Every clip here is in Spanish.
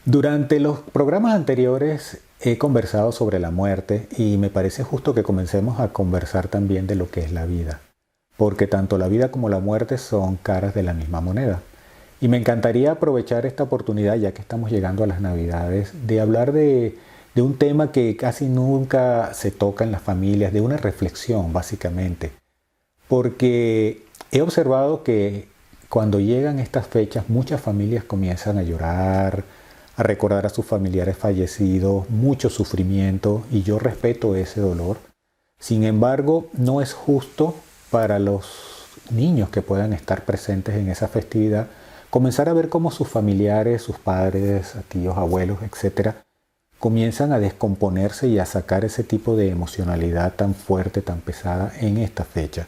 Durante los programas anteriores he conversado sobre la muerte y me parece justo que comencemos a conversar también de lo que es la vida, porque tanto la vida como la muerte son caras de la misma moneda. Y me encantaría aprovechar esta oportunidad, ya que estamos llegando a las Navidades, de hablar de un tema que casi nunca se toca en las familias, de una reflexión básicamente, porque he observado que cuando llegan estas fechas muchas familias comienzan a llorar, a recordar a sus familiares fallecidos, mucho sufrimiento y yo respeto ese dolor. Sin embargo, no es justo para los niños que puedan estar presentes en esa festividad comenzar a ver cómo sus familiares, sus padres, tíos, abuelos, etcétera, comienzan a descomponerse y a sacar ese tipo de emocionalidad tan fuerte, tan pesada en esta fecha.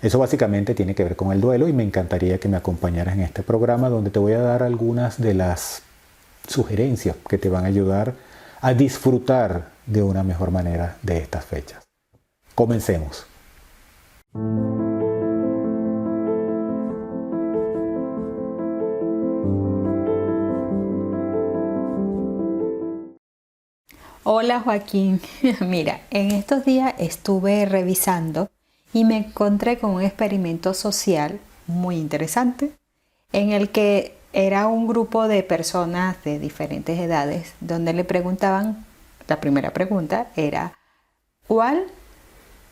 Eso básicamente tiene que ver con el duelo y me encantaría que me acompañaras en este programa donde te voy a dar algunas de las sugerencias que te van a ayudar a disfrutar de una mejor manera de estas fechas. Comencemos. Hola Joaquín, mira, en estos días estuve revisando y me encontré con un experimento social muy interesante en el que era un grupo de personas de diferentes edades donde le preguntaban, la primera pregunta era, ¿cuál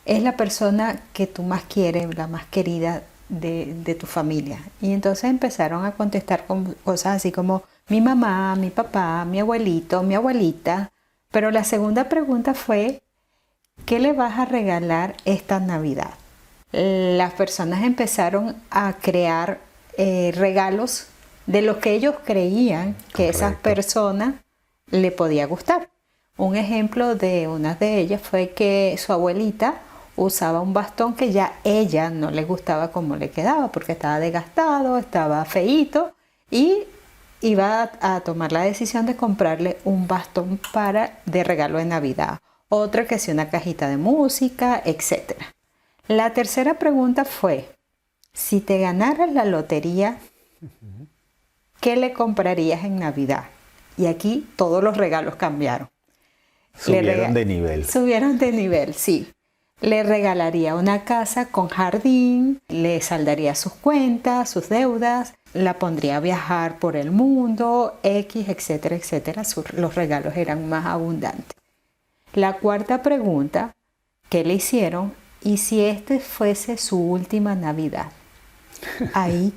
es la persona que tú más quieres, la más querida de tu familia? Y entonces empezaron a contestar con cosas así como mi mamá, mi papá, mi abuelito, mi abuelita. Pero la segunda pregunta fue, ¿qué le vas a regalar esta Navidad? Las personas empezaron a crear regalos de lo que ellos creían que esas personas le podía gustar. Un ejemplo de una de ellas fue que su abuelita usaba un bastón que ya ella no le gustaba cómo le quedaba porque estaba desgastado, estaba feíto y iba a tomar la decisión de comprarle un bastón de regalo de Navidad. Otra que sí, una cajita de música, etc. La tercera pregunta fue, si te ganaras la lotería, ¿qué le comprarías en Navidad? Y aquí todos los regalos cambiaron. Subieron de nivel. Subieron de nivel, sí. Le regalaría una casa con jardín, le saldaría sus cuentas, sus deudas, la pondría a viajar por el mundo, X, etcétera, etcétera. Los regalos eran más abundantes. La cuarta pregunta que le hicieron, ¿y si este fuese su última Navidad? Ahí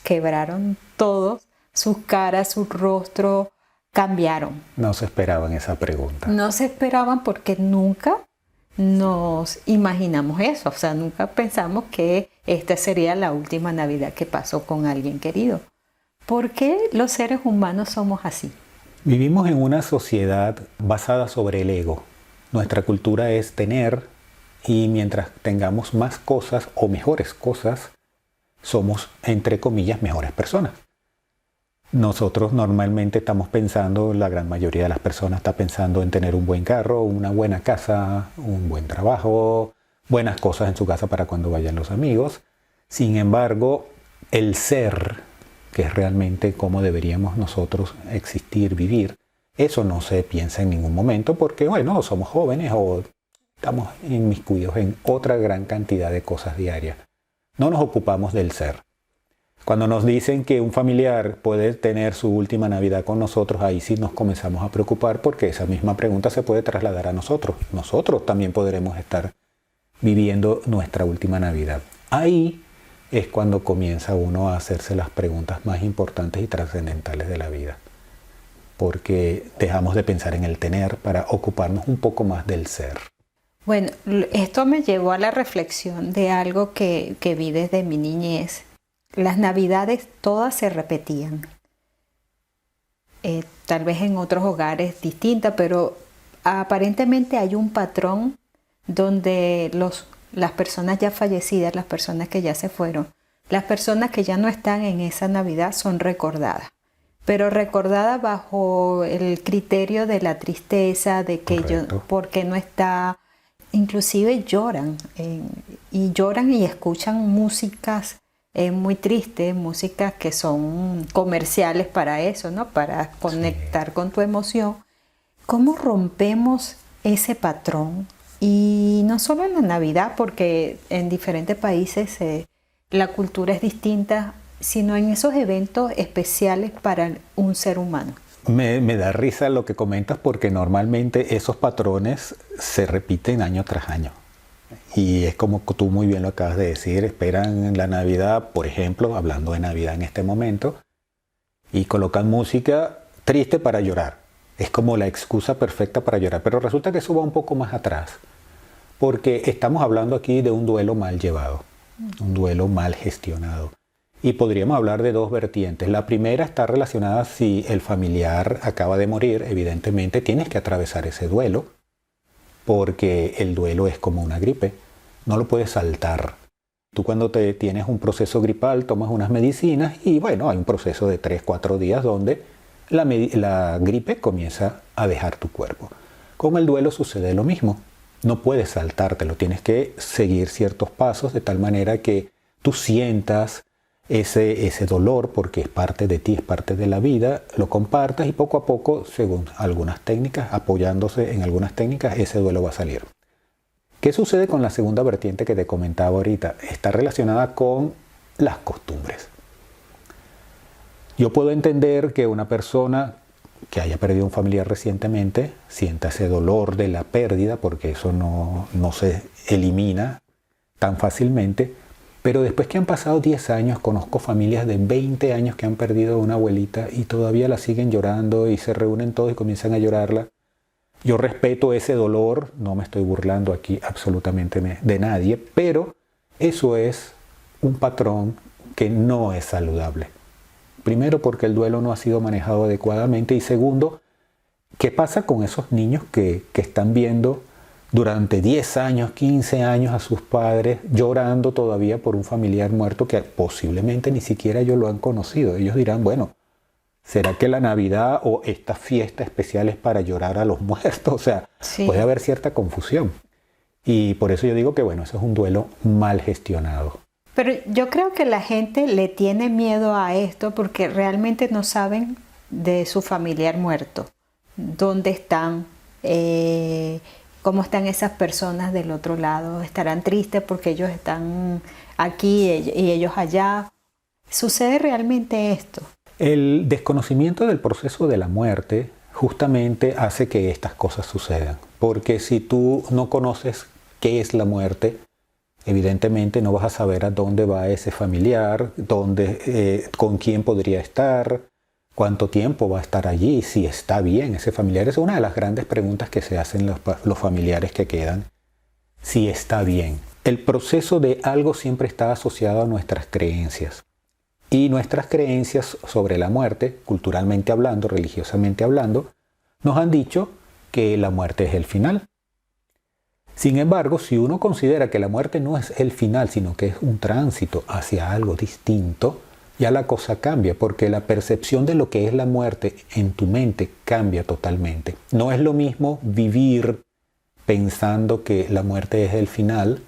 quebraron todos, sus caras, su rostro cambiaron. No se esperaban esa pregunta. No se esperaban porque nunca nos imaginamos eso, o sea, nunca pensamos que esta sería la última Navidad que pasó con alguien querido. ¿Por qué los seres humanos somos así? Vivimos en una sociedad basada sobre el ego. Nuestra cultura es tener y mientras tengamos más cosas o mejores cosas, somos, entre comillas, mejores personas. Nosotros normalmente estamos pensando, la gran mayoría de las personas está pensando en tener un buen carro, una buena casa, un buen trabajo, buenas cosas en su casa para cuando vayan los amigos. Sin embargo, el ser, que es realmente cómo deberíamos nosotros existir, vivir, eso no se piensa en ningún momento porque, bueno, somos jóvenes o estamos inmiscuidos en otra gran cantidad de cosas diarias. No nos ocupamos del ser. Cuando nos dicen que un familiar puede tener su última Navidad con nosotros, ahí sí nos comenzamos a preocupar porque esa misma pregunta se puede trasladar a nosotros. Nosotros también podremos estar viviendo nuestra última Navidad. Ahí es cuando comienza uno a hacerse las preguntas más importantes y trascendentales de la vida. Porque dejamos de pensar en el tener para ocuparnos un poco más del ser. Bueno, esto me llevó a la reflexión de algo que vi desde mi niñez. Las Navidades todas se repetían. Tal vez en otros hogares distintas, pero aparentemente hay un patrón donde las personas ya fallecidas, las personas que ya se fueron, las personas que ya no están en esa Navidad son recordadas. Pero recordadas bajo el criterio de la tristeza, de que porque no está, inclusive lloran y escuchan músicas muy triste, músicas que son comerciales para eso, ¿no? Para conectar con tu emoción. ¿Cómo rompemos ese patrón? Y no solo en la Navidad, porque en diferentes países la cultura es distinta, sino en esos eventos especiales para un ser humano. Me da risa lo que comentas porque normalmente esos patrones se repiten año tras año. Y es como tú muy bien lo acabas de decir, esperan la Navidad, por ejemplo, hablando de Navidad en este momento, y colocan música triste para llorar. Es como la excusa perfecta para llorar, pero resulta que eso va un poco más atrás, porque estamos hablando aquí de un duelo mal llevado, un duelo mal gestionado. Y podríamos hablar de dos vertientes. La primera está relacionada si el familiar acaba de morir, evidentemente tienes que atravesar ese duelo, porque el duelo es como una gripe, no lo puedes saltar. Tú cuando tienes un proceso gripal tomas unas medicinas y bueno, hay un proceso de 3-4 días donde la gripe comienza a dejar tu cuerpo. Con el duelo sucede lo mismo, no puedes saltártelo, tienes que seguir ciertos pasos de tal manera que tú sientas ese dolor porque es parte de ti, es parte de la vida, lo compartas y poco a poco, según algunas técnicas, apoyándose en algunas técnicas, ese duelo va a salir. ¿Qué sucede con la segunda vertiente que te comentaba ahorita? Está relacionada con las costumbres. Yo puedo entender que una persona que haya perdido un familiar recientemente sienta ese dolor de la pérdida porque eso no se elimina tan fácilmente. Pero después que han pasado 10 años, conozco familias de 20 años que han perdido a una abuelita y todavía la siguen llorando y se reúnen todos y comienzan a llorarla. Yo respeto ese dolor, no me estoy burlando aquí absolutamente de nadie, pero eso es un patrón que no es saludable. Primero, porque el duelo no ha sido manejado adecuadamente y segundo, ¿qué pasa con esos niños que están viendo durante 10 años, 15 años a sus padres llorando todavía por un familiar muerto que posiblemente ni siquiera ellos lo han conocido? Ellos dirán, bueno, ¿será que la Navidad o esta fiesta especial es para llorar a los muertos? O sea, sí, puede haber cierta confusión. Y por eso yo digo que, bueno, eso es un duelo mal gestionado. Pero yo creo que la gente le tiene miedo a esto porque realmente no saben de su familiar muerto. ¿Dónde están? ¿Cómo están esas personas del otro lado? ¿Estarán tristes porque ellos están aquí y ellos allá? ¿Sucede realmente esto? El desconocimiento del proceso de la muerte justamente hace que estas cosas sucedan. Porque si tú no conoces qué es la muerte, evidentemente no vas a saber a dónde va ese familiar, con quién podría estar, cuánto tiempo va a estar allí, si está bien ese familiar. Es una de las grandes preguntas que se hacen los familiares que quedan, si está bien. El proceso de algo siempre está asociado a nuestras creencias. Y nuestras creencias sobre la muerte, culturalmente hablando, religiosamente hablando, nos han dicho que la muerte es el final. Sin embargo, si uno considera que la muerte no es el final, sino que es un tránsito hacia algo distinto, ya la cosa cambia, porque la percepción de lo que es la muerte en tu mente cambia totalmente. No es lo mismo vivir pensando que la muerte es el final,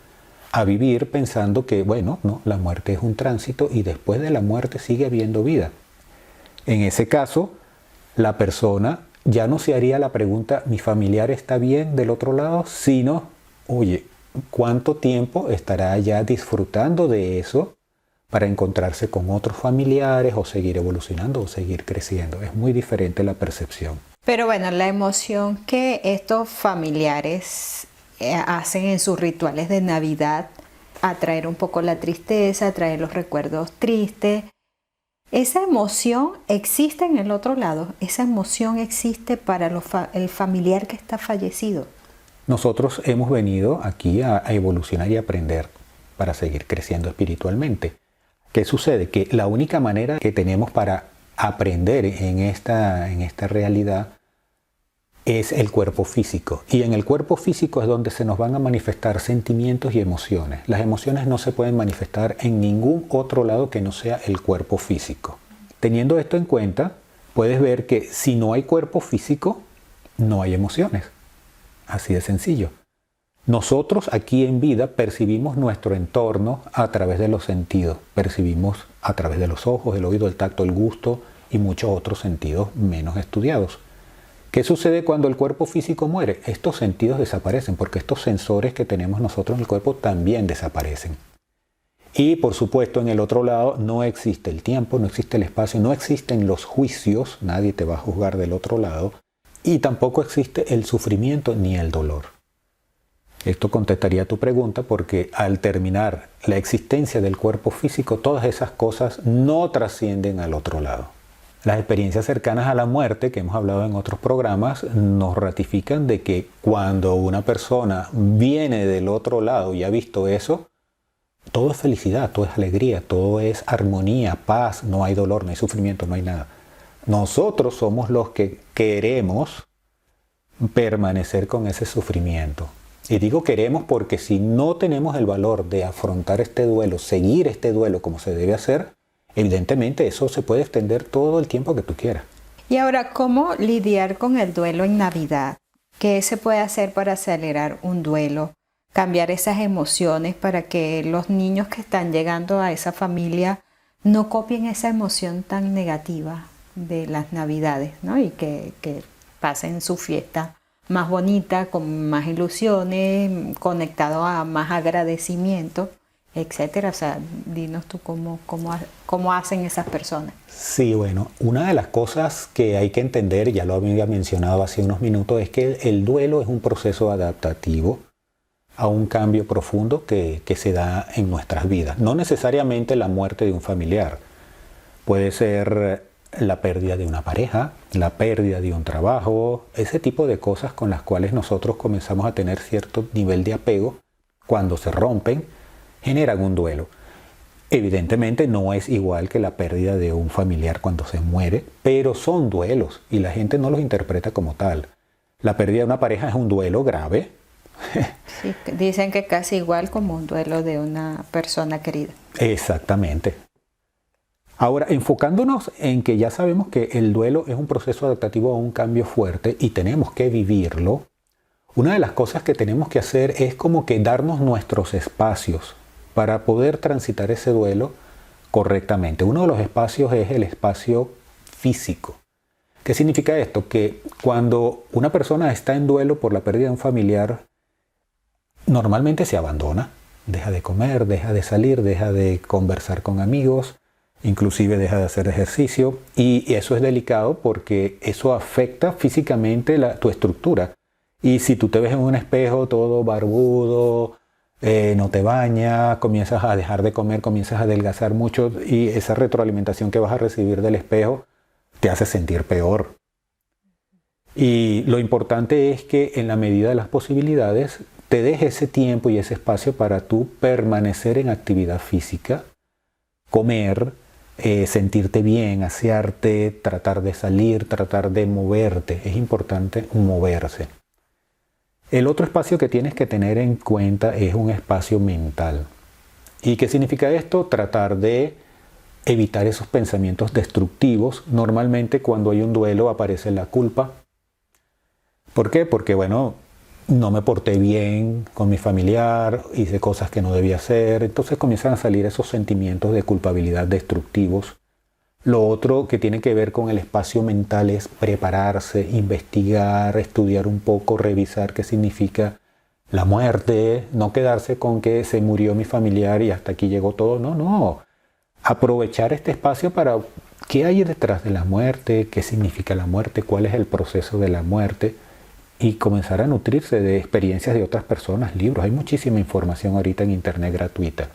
a vivir pensando que, bueno, no, la muerte es un tránsito y después de la muerte sigue habiendo vida. En ese caso, la persona ya no se haría la pregunta, ¿mi familiar está bien del otro lado? Sino, oye, ¿cuánto tiempo estará ya disfrutando de eso para encontrarse con otros familiares o seguir evolucionando o seguir creciendo? Es muy diferente la percepción. Pero bueno, la emoción que estos familiares hacen en sus rituales de Navidad, atraer un poco la tristeza, atraer los recuerdos tristes. Esa emoción existe en el otro lado, esa emoción existe para el familiar que está fallecido. Nosotros hemos venido aquí a evolucionar y aprender para seguir creciendo espiritualmente. ¿Qué sucede? Que la única manera que tenemos para aprender en esta realidad es el cuerpo físico. Y en el cuerpo físico es donde se nos van a manifestar sentimientos y emociones. Las emociones no se pueden manifestar en ningún otro lado que no sea el cuerpo físico. Teniendo esto en cuenta, puedes ver que si no hay cuerpo físico, no hay emociones. Así de sencillo. Nosotros aquí en vida percibimos nuestro entorno a través de los sentidos. Percibimos a través de los ojos, el oído, el tacto, el gusto y muchos otros sentidos menos estudiados. ¿Qué sucede cuando el cuerpo físico muere? Estos sentidos desaparecen porque estos sensores que tenemos nosotros en el cuerpo también desaparecen. Y por supuesto en el otro lado no existe el tiempo, no existe el espacio, no existen los juicios, nadie te va a juzgar del otro lado, y tampoco existe el sufrimiento ni el dolor. Esto contestaría tu pregunta porque al terminar la existencia del cuerpo físico, todas esas cosas no trascienden al otro lado. Las experiencias cercanas a la muerte, que hemos hablado en otros programas, nos ratifican de que cuando una persona viene del otro lado y ha visto eso, todo es felicidad, todo es alegría, todo es armonía, paz, no hay dolor, no hay sufrimiento, no hay nada. Nosotros somos los que queremos permanecer con ese sufrimiento. Y digo queremos porque si no tenemos el valor de afrontar este duelo, seguir este duelo como se debe hacer, evidentemente eso se puede extender todo el tiempo que tú quieras. Y ahora, ¿cómo lidiar con el duelo en Navidad? ¿Qué se puede hacer para acelerar un duelo? Cambiar esas emociones para que los niños que están llegando a esa familia no copien esa emoción tan negativa de las Navidades, ¿no? Y que pasen su fiesta más bonita, con más ilusiones, conectado a más agradecimiento, etcétera. O sea, dinos tú cómo hacen esas personas. Sí, bueno, una de las cosas que hay que entender, ya lo había mencionado hace unos minutos, es que el duelo es un proceso adaptativo a un cambio profundo que se da en nuestras vidas. No necesariamente la muerte de un familiar. Puede ser la pérdida de una pareja, la pérdida de un trabajo, ese tipo de cosas con las cuales nosotros comenzamos a tener cierto nivel de apego, cuando se rompen, generan un duelo. Evidentemente no es igual que la pérdida de un familiar cuando se muere, pero son duelos y la gente no los interpreta como tal. La pérdida de una pareja es un duelo grave. Sí, dicen que casi igual como un duelo de una persona querida. Exactamente. Ahora, enfocándonos en que ya sabemos que el duelo es un proceso adaptativo a un cambio fuerte y tenemos que vivirlo, una de las cosas que tenemos que hacer es como que darnos nuestros espacios para poder transitar ese duelo correctamente. Uno de los espacios es el espacio físico. ¿Qué significa esto? Que cuando una persona está en duelo por la pérdida de un familiar, normalmente se abandona, deja de comer, deja de salir, deja de conversar con amigos, inclusive deja de hacer ejercicio, y eso es delicado porque eso afecta físicamente tu estructura. Y si tú te ves en un espejo todo barbudo, no te bañas, comienzas a dejar de comer, comienzas a adelgazar mucho y esa retroalimentación que vas a recibir del espejo te hace sentir peor. Y lo importante es que en la medida de las posibilidades te dejes ese tiempo y ese espacio para tú permanecer en actividad física, comer, sentirte bien, asearte, tratar de salir, tratar de moverte. Es importante moverse. El otro espacio que tienes que tener en cuenta es un espacio mental. ¿Y qué significa esto? Tratar de evitar esos pensamientos destructivos. Normalmente cuando hay un duelo aparece la culpa. ¿Por qué? Porque bueno, no me porté bien con mi familiar, hice cosas que no debía hacer, entonces comienzan a salir esos sentimientos de culpabilidad destructivos. Lo otro que tiene que ver con el espacio mental es prepararse, investigar, estudiar un poco, revisar qué significa la muerte, no quedarse con que se murió mi familiar y hasta aquí llegó todo, no. Aprovechar este espacio para qué hay detrás de la muerte, qué significa la muerte, cuál es el proceso de la muerte, y comenzar a nutrirse de experiencias de otras personas, libros. Hay muchísima información ahorita en internet gratuita.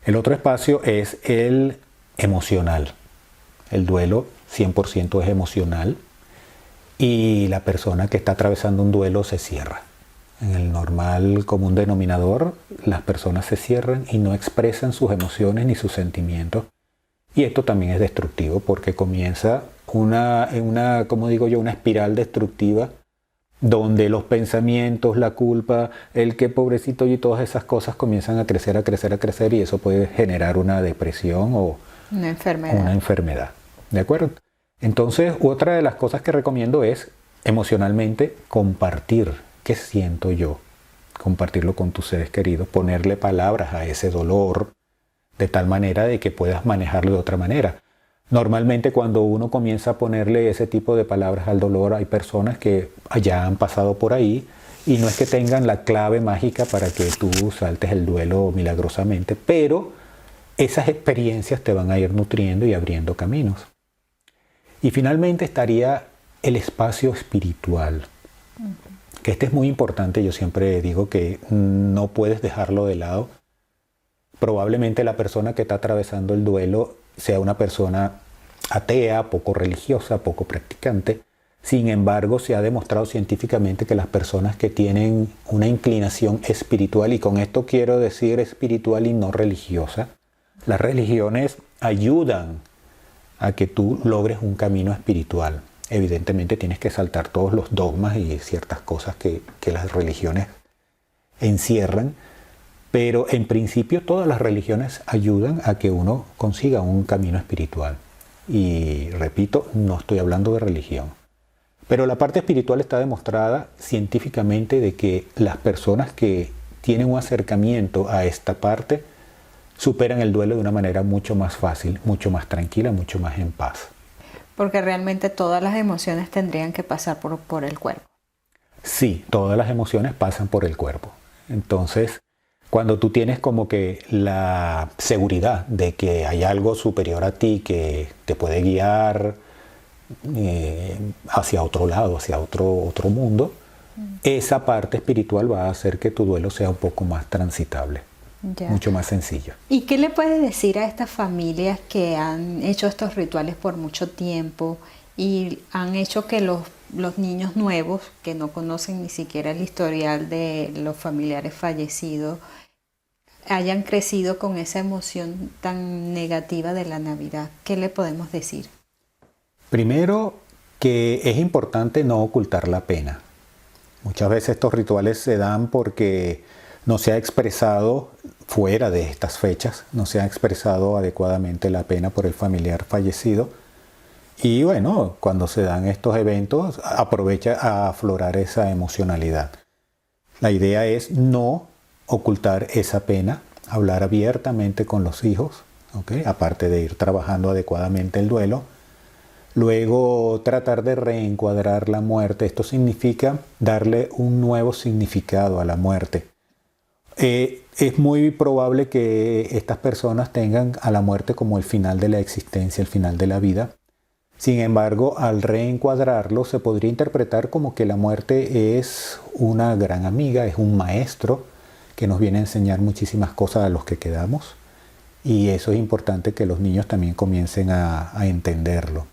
El otro espacio es el emocional. El duelo 100% es emocional y la persona que está atravesando un duelo se cierra. En el normal común denominador, las personas se cierran y no expresan sus emociones ni sus sentimientos. Y esto también es destructivo porque comienza una espiral destructiva donde los pensamientos, la culpa, el que pobrecito y todas esas cosas comienzan a crecer y eso puede generar una depresión o una enfermedad. ¿De acuerdo? Entonces, otra de las cosas que recomiendo es emocionalmente compartir qué siento yo, compartirlo con tus seres queridos, ponerle palabras a ese dolor de tal manera de que puedas manejarlo de otra manera. Normalmente cuando uno comienza a ponerle ese tipo de palabras al dolor, hay personas que ya han pasado por ahí y no es que tengan la clave mágica para que tú saltes el duelo milagrosamente, pero esas experiencias te van a ir nutriendo y abriendo caminos. Y finalmente estaría el espacio espiritual, que este es muy importante. Yo siempre digo que no puedes dejarlo de lado. Probablemente la persona que está atravesando el duelo sea una persona atea, poco religiosa, poco practicante. Sin embargo, se ha demostrado científicamente que las personas que tienen una inclinación espiritual, y con esto quiero decir espiritual y no religiosa, las religiones ayudan a que tú logres un camino espiritual. Evidentemente tienes que saltar todos los dogmas y ciertas cosas que las religiones encierran, pero en principio todas las religiones ayudan a que uno consiga un camino espiritual. Y repito, no estoy hablando de religión. Pero la parte espiritual está demostrada científicamente de que las personas que tienen un acercamiento a esta parte superan el duelo de una manera mucho más fácil, mucho más tranquila, mucho más en paz. Porque realmente todas las emociones tendrían que pasar por el cuerpo. Sí, todas las emociones pasan por el cuerpo. Entonces, cuando tú tienes como que la seguridad de que hay algo superior a ti que te puede guiar hacia otro lado, hacia otro mundo, esa parte espiritual va a hacer que tu duelo sea un poco más transitable, mucho más sencillo. ¿Y qué le puedes decir a estas familias que han hecho estos rituales por mucho tiempo y han hecho que los niños nuevos, que no conocen ni siquiera el historial de los familiares fallecidos, hayan crecido con esa emoción tan negativa de la Navidad? ¿Qué le podemos decir? Primero, que es importante no ocultar la pena. Muchas veces estos rituales se dan porque no se ha expresado fuera de estas fechas, no se ha expresado adecuadamente la pena por el familiar fallecido. Y bueno, cuando se dan estos eventos, aprovecha a aflorar esa emocionalidad. La idea es no ocultar esa pena, hablar abiertamente con los hijos, ¿okay? Aparte de ir trabajando adecuadamente el duelo. Luego tratar de reencuadrar la muerte. Esto significa darle un nuevo significado a la muerte. Es muy probable que estas personas tengan a la muerte como el final de la existencia, el final de la vida. Sin embargo, al reencuadrarlo se podría interpretar como que la muerte es una gran amiga, es un maestro que nos viene a enseñar muchísimas cosas a los que quedamos. Y eso es importante que los niños también comiencen a entenderlo.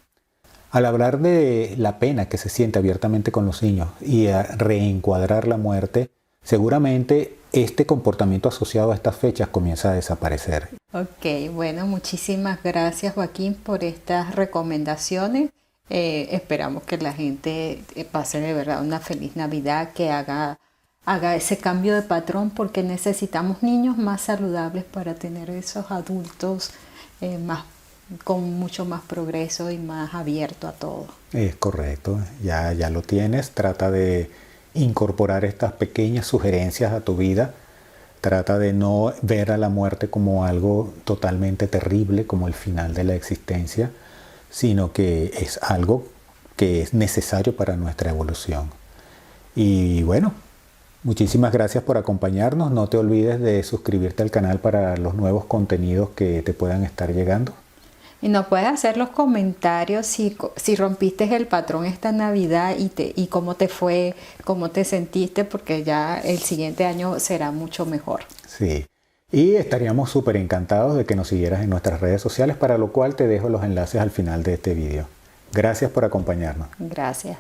Al hablar de la pena que se siente abiertamente con los niños y a reencuadrar la muerte, seguramente este comportamiento asociado a estas fechas comienza a desaparecer. Ok, bueno, muchísimas gracias, Joaquín, por estas recomendaciones. Esperamos que la gente pase de verdad una feliz Navidad, que haga ese cambio de patrón, porque necesitamos niños más saludables para tener esos adultos con mucho más progreso y más abierto a todo. Es correcto, ya lo tienes. Trata de incorporar estas pequeñas sugerencias a tu vida. Trata de no ver a la muerte como algo totalmente terrible, como el final de la existencia, sino que es algo que es necesario para nuestra evolución. Y bueno, muchísimas gracias por acompañarnos. No te olvides de suscribirte al canal para los nuevos contenidos que te puedan estar llegando. Y nos puedes hacer los comentarios si rompiste el patrón esta Navidad y cómo te fue, cómo te sentiste, porque ya el siguiente año será mucho mejor. Sí, y estaríamos súper encantados de que nos siguieras en nuestras redes sociales, para lo cual te dejo los enlaces al final de este video. Gracias por acompañarnos. Gracias.